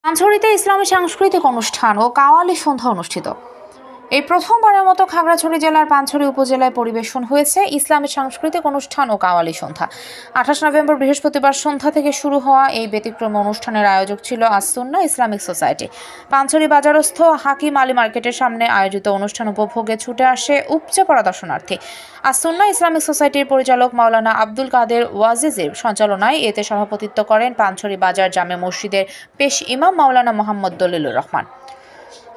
পানছড়িতে ইসলামী সাংস্কৃতিক অনুষ্ঠান ও কাওয়ালি সন্ধ্যা অনুষ্ঠিত। এই প্রথমবারের মতো খাগড়াছড়ি জেলার পানছড়ি উপজেলায় পরিবেশন হয়েছে ইসলামী সাংস্কৃতিক অনুষ্ঠান ও কাওয়ালি সন্ধ্যা। 28 নভেম্বর বৃহস্পতিবার সন্ধ্যা থেকে শুরু হওয়া এই ব্যতিক্রমী অনুষ্ঠানের আয়োজক ছিল আস-সুন্নাহ ইসলামিক সোসাইটি। পানছড়ি বাজারস্থ হাকিম আলী মার্কেটের সামনে আয়োজিত অনুষ্ঠান উপভোগে ছুটে আসে উপচে পড়া দর্শনার্থী। আস-সুন্নাহ ইসলামিক সোসাইটির পরিচালক মাওলানা আব্দুল কাদের ওয়াজিজের সঞ্চালনায় এতে সভাপতিত্ব করেন পানছড়ি বাজার জামে মসজিদের পেশ ইমাম মাওলানা মোহাম্মদ দলিলুর রহমান।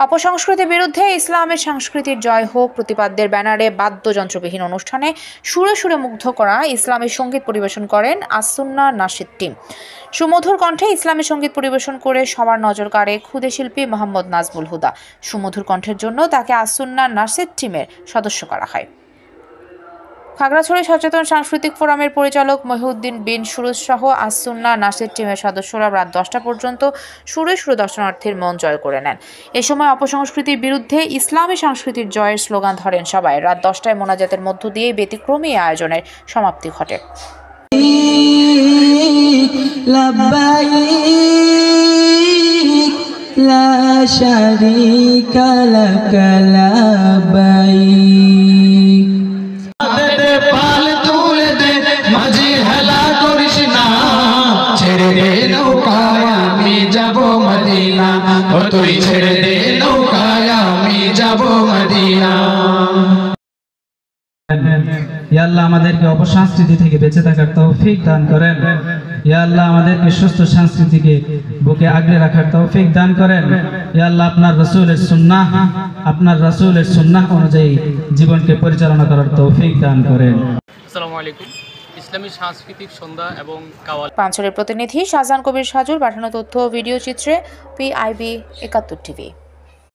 অপসংস্কৃতির বিরুদ্ধে ইসলামের সংস্কৃতির জয় হোক প্রতিপাদ্যের ব্যানারে বাদ্যযন্ত্রবিহীন অনুষ্ঠানে সুরে সুরে মুগ্ধ করা ইসলামী সঙ্গীত পরিবেশন করেন আস-সুন্নাহ নাশিদ টিম। সুমধুর কণ্ঠে ইসলামী সঙ্গীত পরিবেশন করে সবার নজর কাড়ে ক্ষুদে শিল্পী মোহাম্মদ নাজমুল হুদা। সুমধুর কণ্ঠের জন্য তাকে আস-সুন্নাহ নাশিদ টিমের সদস্য করা হয়। খাগড়াছড়ি সচেতন সাংস্কৃতিক ফোরামের পরিচালক মহিউদ্দিন বিন সুরুজ সহ আস-সুন্নাহ নাশিদ টিমের সদস্যরা রাত 10টা পর্যন্ত সুরে সুরে দর্শনার্থীর মন জয় করে নেন। এ সময় অপসংস্কৃতির বিরুদ্ধে ইসলামী সংস্কৃতির জয়ের স্লোগান ধরেন সবাই। রাত 10টায় মোনাজাতের মধ্য দিয়ে ব্যতিক্রমী আয়োজনের সমাপ্তি ঘটে। লা শারীকা লাক লাব্বাইক। তুই ছেড়ে দে নৌকায় আমি যাব মদিনা। ইয়া আল্লাহ আমাদেরকে অপসংস্কৃতি থেকে বেঁচে থাকার তৌফিক দান করেন। ইয়া আল্লাহ আমাদেরকে সুস্থ সংস্কৃতিকে বুকে আগলে রাখার তৌফিক দান করেন। ইয়া আল্লাহ আপনার রাসূলের সুন্নাহ অনুযায়ী জীবনকে পরিচালনা করার তৌফিক দান করেন। আসসালামু আলাইকুম। ইসলামী সাংস্কৃতিক সন্ধ্যা এবং কাওয়ালি। পানছড়ির প্রতিনিধি শাহজাহান কবির সাজুর পাঠানো তথ্য ও ভিডিও চিত্রে PIB 71 টিভি।